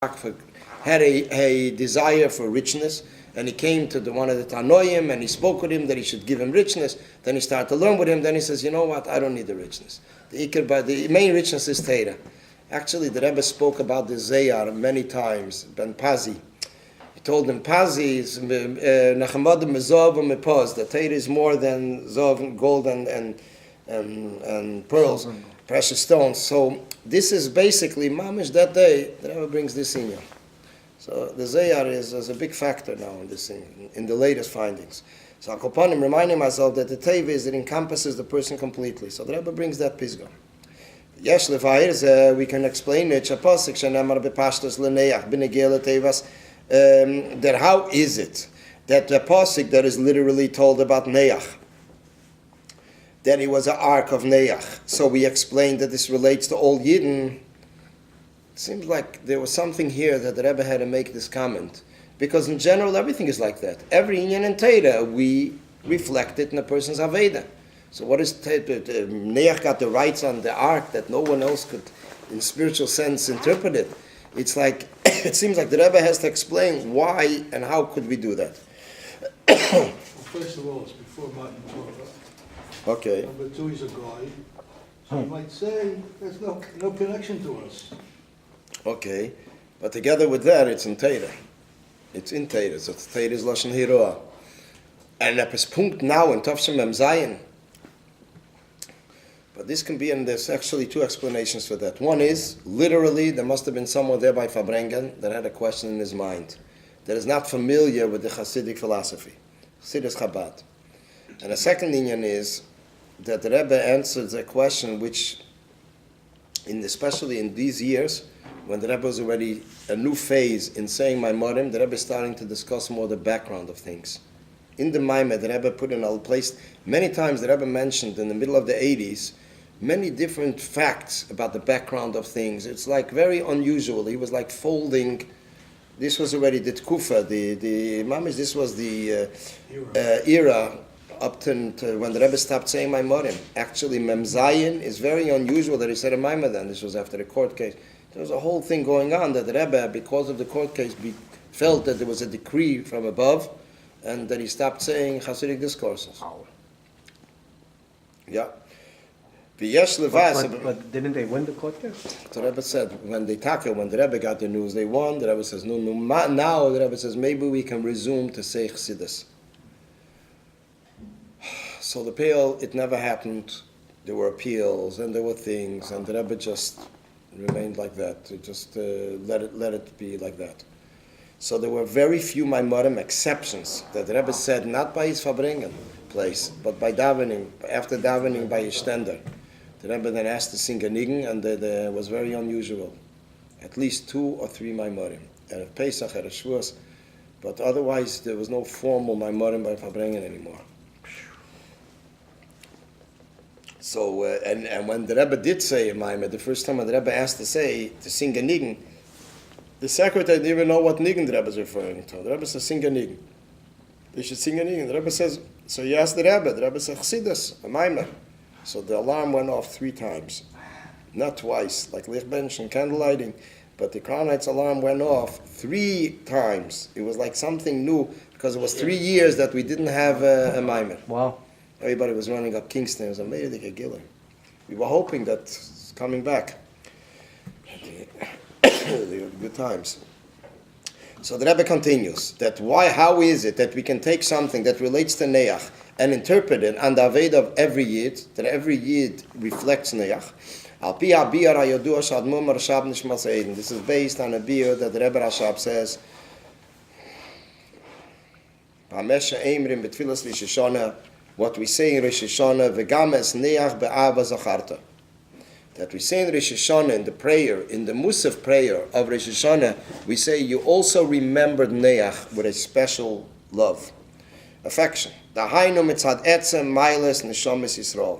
had a desire for richness, and he came to one of the Tanoim, and he spoke with him that he should give him richness. Then he started to learn with him. Then he says, you know what, I don't need the richness. The main richness is Torah. Actually, the Rebbe spoke about the Zayar many times, Ben Pazi. He told him, Pazi is Nachamad Mezov Mepaz. The Torah is more than Zov, gold and pearls, precious stones. So this is basically, mamish that day, the Rebbe brings this in you. So the Zayar is a big factor now in this thing, in the latest findings. So Akopanim reminding myself that the Teva is, it encompasses the person completely. So the Rebbe brings that Pisgah. Yesh Levair, we can explain it, Shapasik Shanamar Bepashtas Leneach Binegela Tevas, that how is it that the Pasik that is literally told about Neach, that he was an ark of Neach. So we explained that this relates to all Yidden. It seems like there was something here that the Rebbe had to make this comment. Because in general, everything is like that. Every Inyan and Torah, we reflect it in a person's Aveda. So what is Neach got the rights on the ark that no one else could, in spiritual sense, interpret it. It's like, it seems like the Rebbe has to explain why and how could we do that. Well, first of all, it's before Matan Torah. Okay. Number two, he's a guy. So you might say there's no connection to us. Okay. But together with that, it's in Torah. It's in Torah. So Torah is Lashon Hiroah. And at this point now in Tov Shem Mem Zayin. But this can be, and there's actually two explanations for that. One is, literally, there must have been someone there by Fabrengen that had a question in his mind that is not familiar with the Hasidic philosophy. Chassidus Chabad. And the second inyan is that the Rebbe answers a question which, especially in these years, when the Rebbe was already a new phase in saying Maimorim, the Rebbe is starting to discuss more the background of things. In the Maimah, the Rebbe put in a place, many times the Rebbe mentioned in the middle of the 80s, many different facts about the background of things. It's like very unusual. He was like folding. This was already the Tkufa, the Mamish, this was the era up to when the Rebbe stopped saying Maimorim. Actually, Mem Zayin is very unusual that he said a Maimah then. This was after the court case. There was a whole thing going on that the Rebbe, because of the court case, felt that there was a decree from above and that he stopped saying Hasidic discourses. Yeah. But didn't they win the court case? The Rebbe said, when the Rebbe got the news, they won. The Rebbe says, no, now the Rebbe says, maybe we can resume to say Chassidus. So the appeal, it never happened. There were appeals and there were things, and the Rebbe just remained like that. To just let it be like that. So there were very few Maimorim exceptions that the Rebbe said, not by his Fabringen place, but by davening, after davening by his tender. The Rebbe then asked to sing a nigun, and it was very unusual. At least 2 or 3 Maimorim. At a Pesach, at a Shavuos. But otherwise, there was no formal Maimorim by Fabringen anymore. So, and when the Rebbe did say a Maimah, the first time when the Rebbe asked to sing a nigun, the secretary didn't even know what nigun the Rebbe is referring to. The Rebbe says, sing a nigun. They should sing a nigun. The Rebbe says, so he asked the Rebbe said, Chassidus, a Maimah. So the alarm went off 3 times. Not twice, like Lichtbench and candle lighting, but the Crown Heights alarm went off 3 times. It was like something new, because it was 3 years that we didn't have a Maimah. Wow. Everybody was running up Kingston. It was amazing to kill him. We were hoping that it's coming back. Good times. So the Rebbe continues that how is it that we can take something that relates to Neach and interpret it on the Aved of every Yid, that every Yid reflects Neach. This is based on a beer that the Rebbe Rashab says, what we say in Rosh Hashanah, Vegames Neach Be'ava Zacharta. That we say in Rosh Hashanah, in the prayer, in the Musaf prayer of Rosh Hashanah, we say you also remembered Neach with a special love, affection. Dahainu mitzad etzem mailes neshamis Yisrael.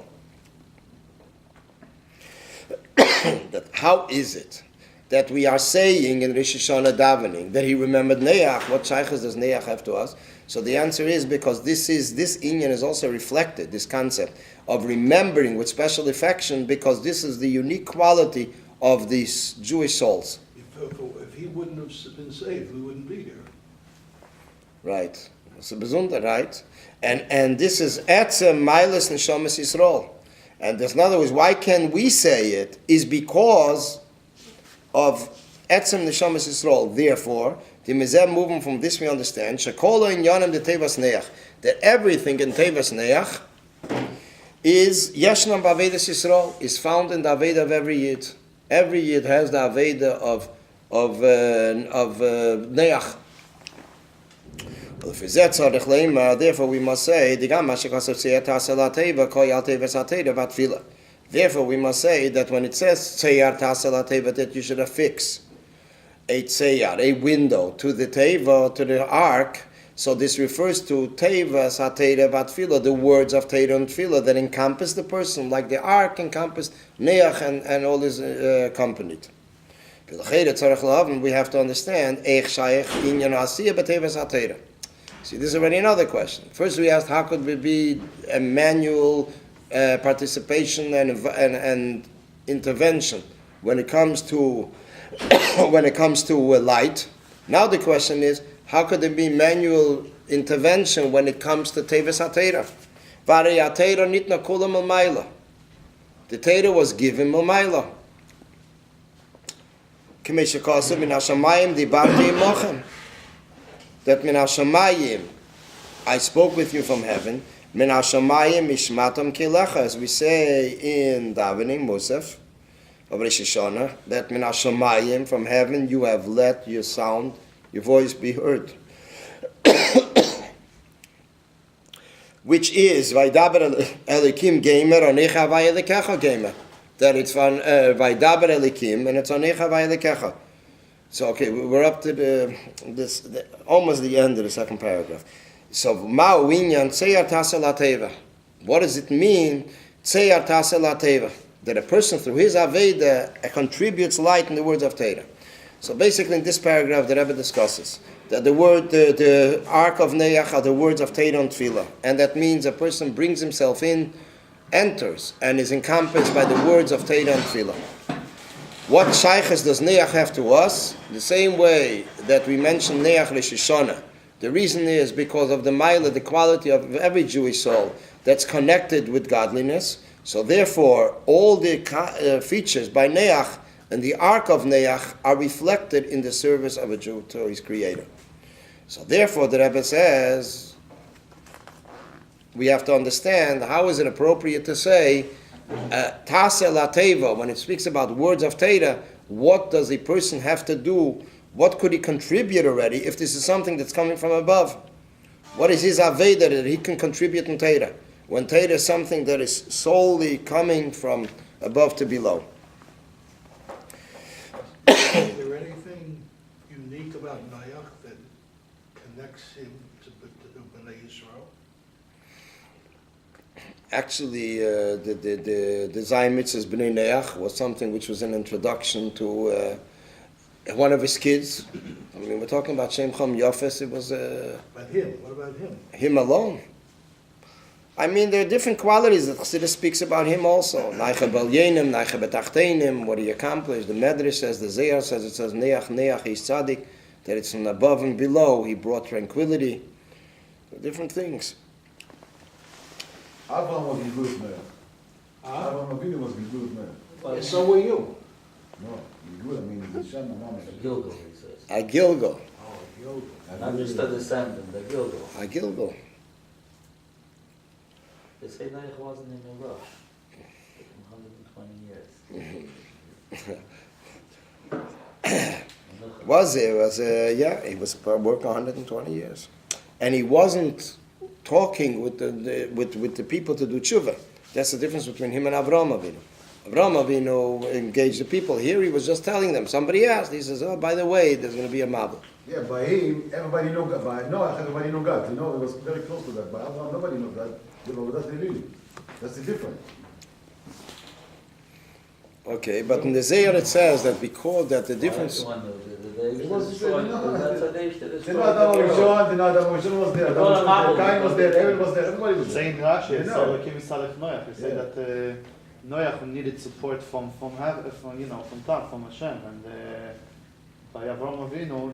That how is it that we are saying in Rosh Hashanah davening that he remembered Neach? What shaykhs does Neach have to us? So the answer is because this inyan is also reflected, this concept of remembering with special affection, because this is the unique quality of these Jewish souls. If he wouldn't have been saved, we wouldn't be here. Right. It's a besonder, right? And this is Etzem Milas Neshamas Yisrael. And there's another words, why can we say it? Is because of Etzem Neshamas Yisrael. Therefore, the Mizem movement from this we understand, Shekola in Yonim de Tevas Neach, that everything in Tevas Neach is Yeshnam B'Avedas Yisrael, is found in the Aveda of every Yid. Every Yid has the Aveda of Neach. Therefore, we must say, therefore, we must say that when it says that you should affix a tzeyar, a window, to the teva, to the ark. So this refers to teva, satera, vatfila, the words of teva and tefillah that encompass the person, like the ark encompassed neach and all is accompanied. We have to understand, see, this is already another question. First we asked, how could it be a manual participation and intervention when it comes to light? Now the question is, how could there be manual intervention when it comes to Teves HaTeira? Nitna kulam al-maila. The Teira was given al-maila. K'meshakasa min hashamayim dibarti imochem. That min hashamayim, I spoke with you from heaven. Min hashamayim ishmatam kilecha, as we say in davening Musaf of Rosh Hashanah, that min hashamayim, from heaven you have let your sound, your voice be heard. Which is Vaidaber Elikim Gamer or Necha Vayelikecha Gamer. That it's from Vaidaber Elikim and it's on Necha Vayelikecha. So okay, we're up to almost the end of the second paragraph. So Ma Winyan Tseyar Tasa Lateva. What does it mean? Tseyar Tasa Lateva. That a person through his Aveda contributes light in the words of Torah. So basically in this paragraph the Rebbe discusses that the ark of Neach are the words of Torah and Tefillah. And that means a person brings himself in, enters, and is encompassed by the words of Torah and Tefillah. What shaykhs does Neach have to us? The same way that we mentioned Neach Rosh Hashanah. The reason is because of the Maila, the quality of every Jewish soul that's connected with godliness. So therefore, all the features by Neach and the ark of Neach are reflected in the service of a Jew to his Creator. So therefore, the Rebbe says, we have to understand how is it appropriate to say Taseh Lateva, when it speaks about words of Torah, what does a person have to do? What could he contribute already if this is something that's coming from above? What is his Aveda that he can contribute in Torah? When Torah is something that is solely coming from above to below. Is there anything unique about Noach that connects him to Bnei Yisrael? Actually, the Zayin Mitzvah's Bnei Noach was something which was an introduction to one of his kids. I mean, we're talking about Shem Chom Yafes. It was But him, what about him? him alone. I mean, there are different qualities that Chassidus speaks about him also. Naicha bel yenim, naicha betachtenim, what he accomplished. The Medrash says, the Zayar says, it says, Neach, he's tzaddik, that it's from above and below. He brought tranquility. Different things. Abraham was Gilgut Meir. Abraham Avinu was Gilgut Meir. So were you. No, Gilgut, I mean, the Shem Mamash. Gilgal, he says. A Gilgal. Oh, you. Not just a descendant, the Gilgal. A Gilgal. They say Noach wasn't in a rush. It took him 120 years. He was working 120 years. And he wasn't talking with the people to do tshuva. That's the difference between him and Avraham Avinu. Avraham Avinu engaged the people. Here he was just telling them. Somebody asked. He says, oh, by the way, there's going to be a Mabel. Yeah, by him, everybody knew God. By Noach, everybody knew God. You know, it was very close to that. By Abraham, nobody knew God. You know, that's the really. That's the difference. Okay, but in the Zayar it says that because that the difference... It was the Adam Rishon was there. Cain was there. Abel was there. Everybody was there. Saying Rashi, You know. so Elokim Yisalech Noach, he said Yeah. that Noach needed support from heaven, from top, from Hashem, and by Avram Avinu